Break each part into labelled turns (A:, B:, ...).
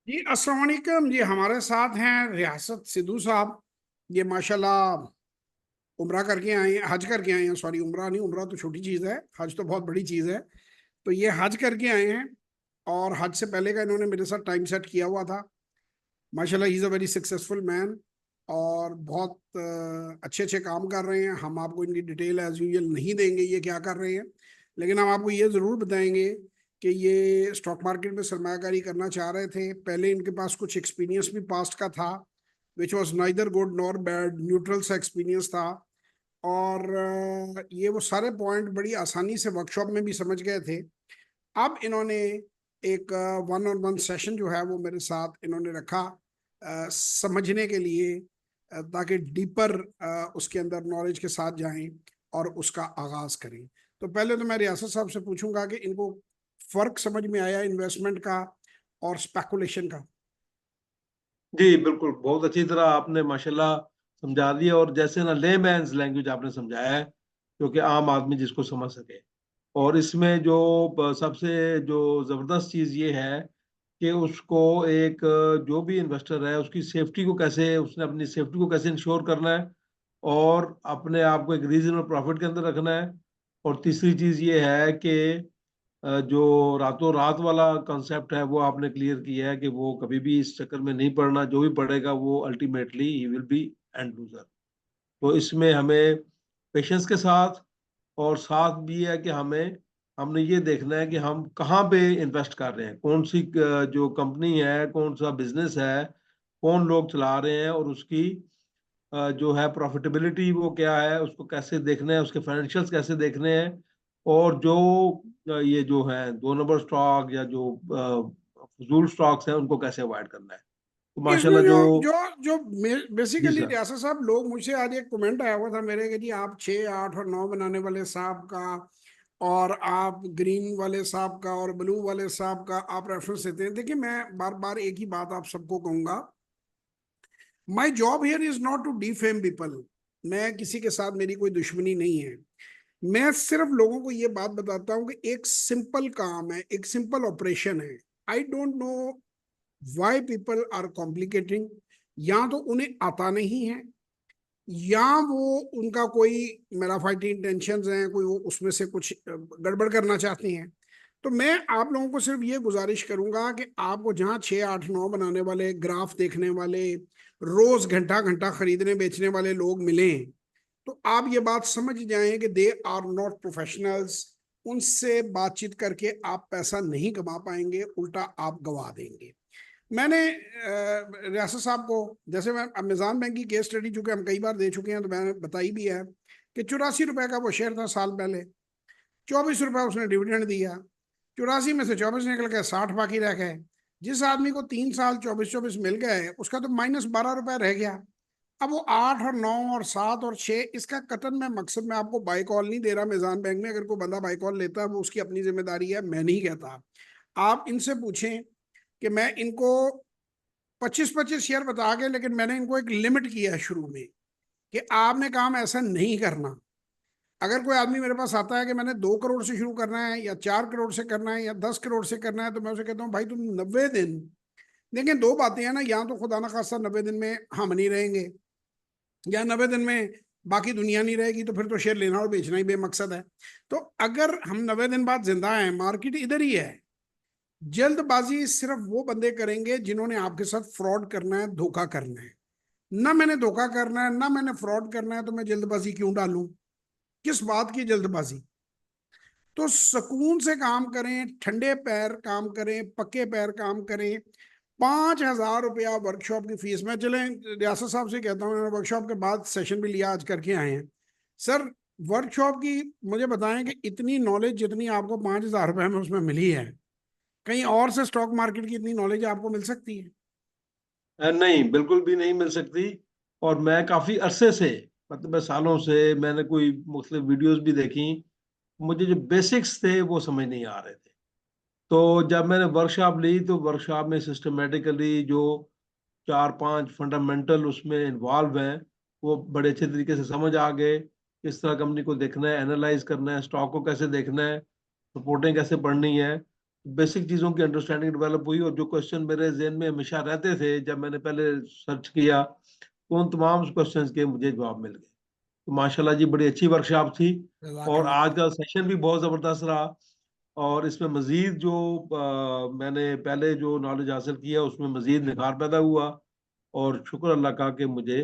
A: जी अस्सलाम वालेकुम जी। हमारे साथ हैं रियासत सिद्धू साहब। ये माशाल्लाह उम्रा करके आए हैं, हज करके आए हैं। सॉरी, उम्रा नहीं, उम्रा तो छोटी चीज़ है, हज तो बहुत बड़ी चीज़ है। तो ये हज करके आए हैं और हज से पहले का इन्होंने मेरे साथ टाइम सेट किया हुआ था। माशाल्लाह he is a very successful man और बहुत अच्छे अच्छे काम कर रहे हैं। हम आपको इनकी डिटेल एज यूजुअल नहीं देंगे ये क्या कर रहे हैं, लेकिन हम आपको ये ज़रूर बताएंगे कि ये स्टॉक मार्केट में सरमायाकारी करना चाह रहे थे। पहले इनके पास कुछ एक्सपीरियंस भी पास्ट का था, which was neither good nor bad, neutral सा एक्सपीरियंस था। और ये वो सारे पॉइंट बड़ी आसानी से वर्कशॉप में भी समझ गए थे। अब इन्होंने एक वन ऑन वन सेशन जो है वो मेरे साथ इन्होंने रखा समझने के लिए, ताकि डीपर उसके अंदर नॉलेज के साथ जाएं और उसका आगाज करें। तो पहले तो मैं रियासत साहब से पूछूंगा कि इनको फर्क समझ में आया इन्वेस्टमेंट का और स्पेकुलेशन का।
B: जी बिल्कुल, बहुत अच्छी तरह आपने माशाल्लाह समझा दिया। और जैसे ना लेमैन्स लैंग्वेज आपने समझाया है, जो कि आम आदमी जिसको समझ सके। और इसमें जो सबसे जो जबरदस्त चीज ये है कि उसको एक जो भी इन्वेस्टर है उसकी सेफ्टी को कैसे, उसने अपनी सेफ्टी को कैसे इंश्योर करना है और अपने आप को एक रीजनेबल प्रॉफिट के अंदर रखना है। और तीसरी चीज ये है कि जो रातों रात वाला कॉन्सेप्ट है वो आपने क्लियर किया है कि वो कभी भी इस चक्कर में नहीं पड़ना, जो भी पड़ेगा वो ultimately he will B and loser. तो इसमें हमें पेशेंस के साथ, और साथ भी है कि हमने ये देखना है कि हम कहाँ पे इन्वेस्ट कर रहे हैं, कौन सी जो कंपनी है, कौन सा बिजनेस है, कौन लोग चला रहे हैं, और उसकी जो है प्रॉफिटेबिलिटी वो क्या है, उसको कैसे देखना है, उसके फाइनेंशियल्स कैसे देखने हैं। और जो ये जो है दो नंबर स्टॉक या जो फजूल स्टॉक्स हैं उनको कैसे अवॉइड करना है। तो
A: इसमें
B: माशाल्लाह
A: जो
B: जो।
A: जो जो
B: जी
A: बेसिकली
B: सर।
A: रियासत साहब, लोग मुझसे आज एक कमेंट आया हुआ था मेरे कि जी आप 6, 8 और 9 बनाने वाले साहब का और आप ग्रीन वाले साहब का और ब्लू वाले साहब का आप रेफरेंस देते हैं। देखिए, मैं बार बार एक ही बात आप सबको कहूंगा, my job here is not to defame people. मैं किसी के साथ, मेरी कोई दुश्मनी नहीं है। मैं सिर्फ लोगों को ये बात बताता हूँ कि एक सिंपल काम है, एक सिंपल ऑपरेशन है। I don't know why people are complicating. या तो उन्हें आता नहीं है, या वो उनका कोई मेराफाइटी इंटेंशंस हैं, कोई वो उसमें से कुछ गड़बड़ करना चाहते हैं। तो मैं आप लोगों को सिर्फ ये गुजारिश करूंगा कि आपको जहाँ 6, 8, 9 बनाने वाले, ग्राफ देखने वाले, रोज घंटा घंटा खरीदने बेचने वाले लोग मिलें, तो आप ये बात समझ जाएं कि दे आर नॉट प्रोफेशनल्स। उनसे बातचीत करके आप पैसा नहीं कमा पाएंगे, उल्टा आप गवा देंगे। मैंने रियासत साहब को, जैसे मैं अमेज़न बैंक की केस स्टडी चूंकि हम कई बार दे चुके हैं तो मैंने बताई भी है कि 84 रुपए का वो शेयर था साल पहले, 24 रुपए उसने डिविडेंड दिया, 84 में से 24 निकल गए, 60 बाकी रह गए। जिस आदमी को 3 साल 24-24 मिल गए उसका तो -12 रुपए रह गया। अब वो 8 और 9 और 7 और 6, इसका कतन मैं मकसद में आपको बाई कॉल नहीं दे रहा। मेज़ान बैंक में अगर कोई बंदा बाई कॉल लेता है वो उसकी अपनी जिम्मेदारी है, मैं नहीं कहता। आप इनसे पूछें कि मैं इनको 25-25 शेयर बता के, लेकिन मैंने इनको एक लिमिट किया है शुरू में कि आपने काम ऐसा नहीं करना। अगर कोई आदमी मेरे पास आता है कि मैंने 2 करोड़ से शुरू करना है या 4 करोड़ से करना है या 10 करोड़ से करना है, तो मैं उसे कहता हूँ भाई तुम 90 दिन। देखिए, दो बातें हैं ना, या तो खुदा ना खास्ता 90 दिन में हम नहीं रहेंगे, या 90 दिन में बाकी दुनिया नहीं रहेगी, तो फिर तो शेयर लेना और बेचना ही बेमकसद है। तो अगर हम 90 दिन बाद जिंदा हैं, मार्केट इधर ही है। जल्दबाजी सिर्फ वो बंदे करेंगे जिन्होंने आपके साथ फ्रॉड करना है, धोखा करना है। ना मैंने धोखा करना है, ना मैंने फ्रॉड करना है, तो मैं जल्दबाजी क्यों डालूं? किस बात की जल्दबाजी? तो सुकून से काम करें, ठंडे पैर काम करें, पक्के पैर काम करें। 5,000 रुपया वर्कशॉप की फीस। मैं चले रियासत साहब से कहता हूँ, वर्कशॉप के बाद सेशन भी लिया, आज करके आए हैं सर। वर्कशॉप की मुझे बताएं कि इतनी नॉलेज जितनी आपको 5,000 रुपये में उसमें मिली है, कहीं और से स्टॉक मार्केट की इतनी नॉलेज आपको मिल सकती है?
B: नहीं, बिल्कुल भी नहीं मिल सकती। और मैं काफी अरसे से, मतलब मैं सालों से, मैंने कोई मुख्तलिफ वीडियोस भी देखी, मुझे जो बेसिक्स थे वो समझ नहीं आ रहे थे। तो जब मैंने वर्कशॉप ली तो वर्कशॉप में सिस्टमेटिकली जो चार पांच फंडामेंटल उसमें इन्वॉल्व हैं वो बड़े अच्छे तरीके से समझ आ गए। किस तरह कंपनी को देखना है, एनालाइज करना है, स्टॉक को कैसे देखना है, रिपोर्टिंग कैसे पढ़नी है। बेसिक चीज़ों की अंडरस्टैंडिंग डेवलप हुई, और जो क्वेश्चन मेरे जहन में हमेशा रहते थे जब मैंने पहले सर्च किया, तो उन तमाम क्वेश्चंस के मुझे जवाब मिल गए। तो माशाल्लाह जी, बड़ी अच्छी वर्कशॉप थी, और
A: जज़ाकल्लाह।
B: आज का सेशन भी बहुत ज़बरदस्त रहा। और इसमें मज़ीद जो मैंने पहले जो नॉलेज हासिल किया उसमें मज़ीद निखार पैदा हुआ, और शुक्र अल्लाह का कि मुझे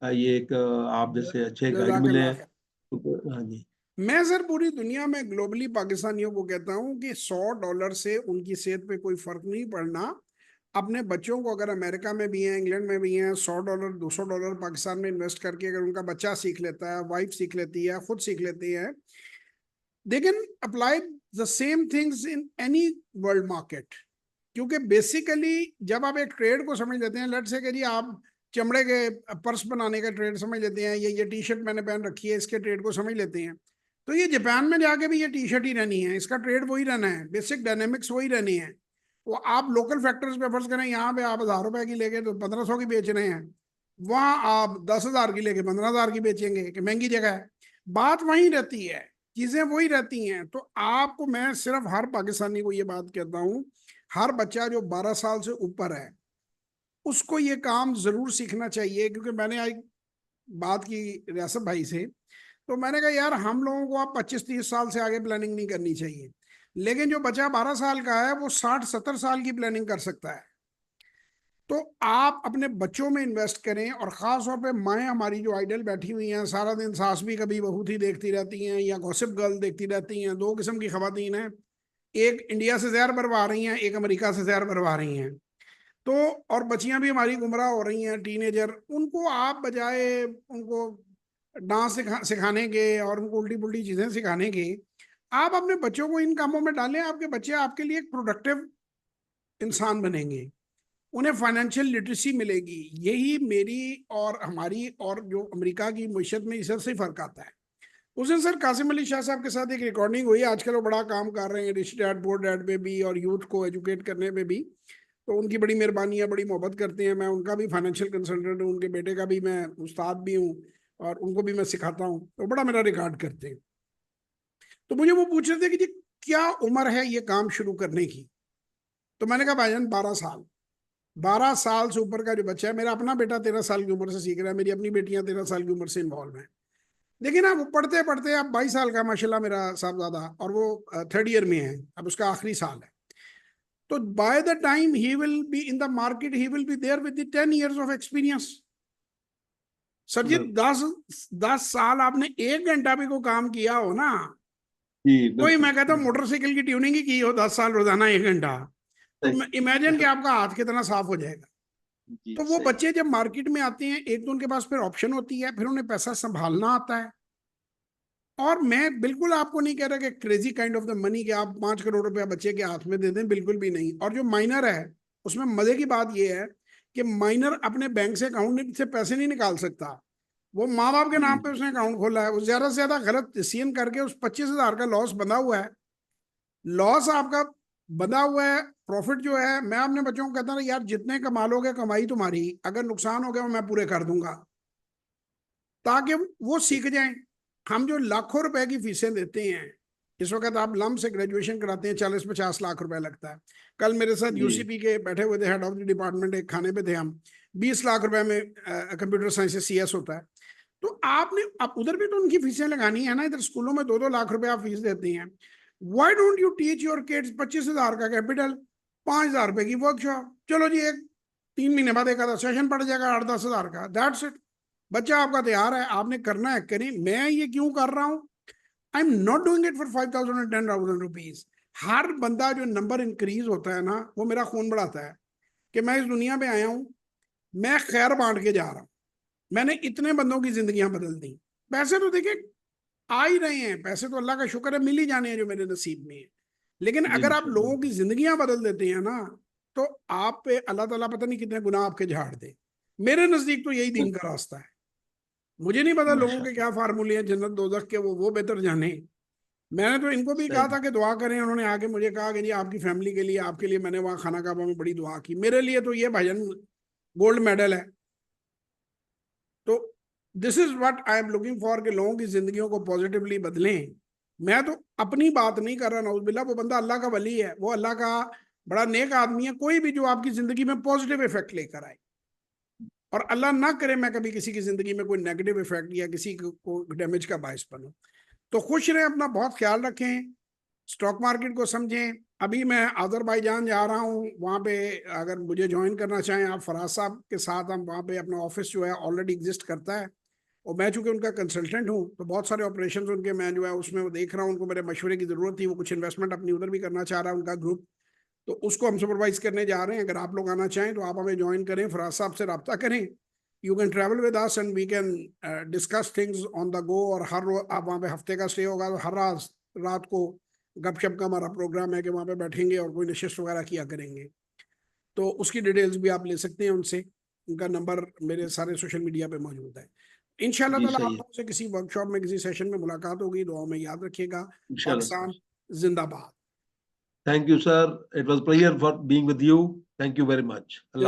B: ये एक आप जैसे अच्छे गाइड मिले
A: जज़ाकल्लाह
B: हैं।
A: खैर।
B: हाँ जी।
A: मैं सर पूरी दुनिया में ग्लोबली पाकिस्तानियों को कहता हूं कि $100 से उनकी सेहत पे कोई फर्क नहीं पड़ना। अपने बच्चों को अगर अमेरिका में भी हैं, इंग्लैंड में भी हैं, $100 $200 पाकिस्तान में इन्वेस्ट करके अगर उनका बच्चा सीख लेता है, वाइफ सीख लेती है, खुद सीख लेती है, they can apply the same things in any world market. क्योंकि बेसिकली जब आप एक ट्रेड को समझ लेते हैं, लेट्स से कि जी आप चमड़े के पर्स बनाने का ट्रेड समझ लेते हैं, ये टी शर्ट मैंने पहन रखी है इसके ट्रेड को समझ लेते हैं, तो ये जापान में जाके भी ये टी शर्ट ही रहनी है, इसका ट्रेड वही रहना है, बेसिक डायनेमिक्स वही रहनी है। वो आप लोकल फैक्टर्स पे फर्ज करें, यहाँ पे आप ₹1000 की लेके तो 1500 की बेच रहे हैं, वहां आप 10,000 की लेके 15,000 की बेचेंगे कि महंगी जगह है। बात वही रहती है, चीजें वही रहती हैं। तो आपको मैं सिर्फ हर पाकिस्तानी को ये बात कहता हूँ, हर बच्चा जो 12 साल से ऊपर है उसको ये काम जरूर सीखना चाहिए। क्योंकि मैंने आज बात की रियासत भाई से, तो मैंने कहा यार हम लोगों को आप 25-30 साल से आगे प्लानिंग नहीं करनी चाहिए, लेकिन जो बच्चा 12 साल का है वो 60-70 साल की प्लानिंग कर सकता है। तो आप अपने बच्चों में इन्वेस्ट करें, और ख़ास तौर पे माएँ हमारी जो आइडल बैठी हुई हैं, सारा दिन सास भी कभी बहू थी देखती रहती हैं या गॉसिप गर्ल देखती रहती हैं, दो किस्म की खवातीन हैं, एक इंडिया से जहर भरवा रही हैं, एक अमेरिका से जहर भरवा रही हैं। तो और बच्चियां भी हमारी गुमराह हो रही हैं, टीनेजर, उनको आप बजाय उनको डांस सिखाने के और उनको उल्टी पुल्टी चीज़ें सिखाने के, आप अपने बच्चों को इन कामों में डालें। आपके बच्चे आपके लिए एक प्रोडक्टिव इंसान बनेंगे, उन्हें फाइनेंशियल लिटरेसी मिलेगी। यही मेरी और हमारी और जो अमेरिका की मीशत में इस से फर्क आता है। उस दिन सर कासिम अली शाह साहब के साथ एक रिकॉर्डिंग हुई, आजकल वो बड़ा काम कर रहे हैं रिच डैड पुअर डैड पे भी और यूथ को एजुकेट करने पे भी, तो उनकी बड़ी मेहरबानी है, बड़ी मोहब्बत करते हैं। मैं उनका भी फाइनेंशियल कंसल्टेंट हूँ, उनके बेटे का भी मैं उस्ताद भी हूँ, और उनको भी मैं सिखाता हूँ, तो बड़ा मेरा रिकॉर्ड करते हैं। तो मुझे वो पूछ रहे थे कि जी क्या उम्र है ये काम शुरू करने की। तो मैंने कहा भाईजान 12 साल। 12 साल से ऊपर का जो बच्चा है, मेरा अपना बेटा 13 साल की उम्र से सीख रहा है, मेरी अपनी बेटियां 13 साल की उम्र से इन्वॉल्व हैं। लेकिन अब वो पढ़ते पढ़ते अब 22 साल का माशाल्लाह मेरा साहबजादा, और वो थर्ड ईयर में है, अब उसका आखिरी साल है। तो by the time he will be in the market, he will be there with the 10 years of experience. Sir ji
B: बिल्कुल।
A: 10 10 साल आपने 1 घंटा भी को काम किया हो ना,
B: जी
A: कोई
B: बिल्कुल
A: मैं कहता हूँ
B: बिल्कुल।
A: मोटरसाइकिल की ट्यूनिंग ही की हो 10 साल रोजाना 1 घंटा, तो
B: सही।
A: इमेजिन कि आपका हाथ कितना साफ हो जाएगा।
B: जी
A: तो वो
B: सही।
A: बच्चे जब मार्केट में आते हैं, एक तो उनके पास फिर ऑप्शन होती है, फिर उन्हें पैसा संभालना आता है। और मैं बिल्कुल आपको नहीं कह रहा कि crazy kind of the money कि आप 5 करोड़ रुपया बच्चे के हाथ में दे दें, बिल्कुल भी नहीं। और जो माइनर है उसमें मजे की बात यह है कि माइनर अपने बैंक से अकाउंट से पैसे नहीं निकाल सकता, वो माँ बाप के नाम पे उसने अकाउंट खोला है, वो ज्यादा से ज्यादा गलत डिसीजन करके उस 25,000 का लॉस बंधा हुआ है। लॉस आपका बंधा हुआ है, प्रॉफिट जो है, मैं अपने बच्चों को कहता हूँ यार जितने कमा लोगे कमाई तुम्हारी, अगर नुकसान हो गया वो मैं पूरे कर दूंगा, ताकि वो सीख जाएं। हम जो लाखों रुपए की फीसें देते हैं, इस वक्त आप लम से ग्रेजुएशन कराते हैं 40-50 लाख रुपए लगता है। कल मेरे साथ
B: जी
A: यूसीपी के बैठे हुए थे, हेड ऑफ द डिपार्टमेंट, एक खाने पे थे हम, 20 लाख रुपए में कंप्यूटर साइंस CS होता है। तो आपने आप उधर भी तो उनकी फीसें लगानी है ना, इधर स्कूलों में 2-2 लाख रुपए आप फीस देते हैं। Why don't you teach your kids 25,000 का कैपिटल, 5,000 रुपए की वर्कशॉप, चलो जी एक 3 महीने बाद एक आधा सेशन पड़ जाएगा 8-10 हज़ार का, दैट्स इट। बच्चा आपका तैयार है, आपने करना है करें। मैं ये क्यों कर रहा हूँ, I am not doing it for 5,000 और 10,000 रुपीज। हर बंदा जो नंबर इंक्रीज होता है ना, वो मेरा खून बढ़ाता है कि मैं इस दुनिया में आया हूँ, मैं खैर बांट के जा रहा हूँ। मैंने इतने बंदों की जिंदगियां बदल दी। पैसे तो देखिए आ ही रहे हैं, पैसे तो अल्लाह का शुक्र है मिल ही जाने हैं जो मेरे नसीब में है। लेकिन
B: जी
A: अगर आप
B: इंशाल्लाह
A: लोगों की
B: बिल्कुल।
A: जिंदगियां बदल देते हैं ना, तो आप पे अल्लाह ताला पता नहीं कितने गुनाह आपके झाड़ दे। मेरे नजदीक तो यही दीन का रास्ता है। मुझे नहीं पता लोगों के
B: माशाल्लाह।
A: क्या फार्मूले हैं जन्नत दोजख के, वो बेहतर जाने। मैंने तो इनको भी कहा
B: सही।
A: था कि दुआ करें, उन्होंने आके मुझे कहा कि जी आपकी फैमिली के लिए, आपके लिए मैंने वहाँ खाना काबा में बड़ी दुआ की, मेरे लिए तो ये भाईजान गोल्ड मेडल है। तो this is what I am looking for, कि लोगों की जिंदगियों को पॉजिटिवली बदलें। मैं तो अपनी बात नहीं कर रहा, नऊजुबिल्लाह, वो बंदा अल्लाह का वली है, वो अल्लाह का बड़ा नेक आदमी है, कोई भी जो आपकी जिंदगी में पॉजिटिव इफेक्ट लेकर आए, और अल्लाह ना करे मैं कभी किसी की जिंदगी में कोई नेगेटिव इफेक्ट या किसी को डैमेज का बायस बनूं। तो खुश रहें, अपना बहुत ख्याल रखें, स्टॉक मार्केट को समझें। अभी मैं अजरबैजान जा रहा हूँ, वहाँ पे अगर मुझे ज्वाइन करना चाहें आप, फराज साहब के साथ हम वहाँ पे, अपना ऑफिस जो है ऑलरेडी एग्जिस्ट करता है, और मैं चूंकि उनका कंसल्टेंट हूँ तो बहुत सारे ऑपरेशन उनके मैं जो है उसमें वो देख रहा हूँ, उनको मेरे मशवरे की जरूरत थी, वो कुछ इन्वेस्टमेंट अपनी उधर भी करना चाह रहा है उनका ग्रुप, तो उसको हम सुपरवाइज करने जा रहे हैं। अगर आप लोग आना चाहें तो आप हमें ज्वाइन करें, फराज साहब से रब्ता करें, you can travel with us and we can discuss things on the go. और हर आप वहाँ पे हफ्ते का स्टे होगा, तो हर रात को गपशप का हमारा प्रोग्राम है कि वहाँ पे बैठेंगे और कोई नशिश वगैरह किया करेंगे। तो उसकी डिटेल्स भी आप ले सकते हैं उनसे, उनका नंबर मेरे सारे सोशल मीडिया पे मौजूद है। इंशाल्लाह
B: जी
A: ताला आप
B: सही है,
A: लोगों से किसी वर्कशॉप में, किसी सेशन में मुलाकात होगी, दुआ में याद रखिएगा।
B: इंशाल्लाह
A: पाकिस्तान
B: सर।
A: जिंदाबाद।
B: Thank you sir, it was pleasure for being with you. Thank you very much.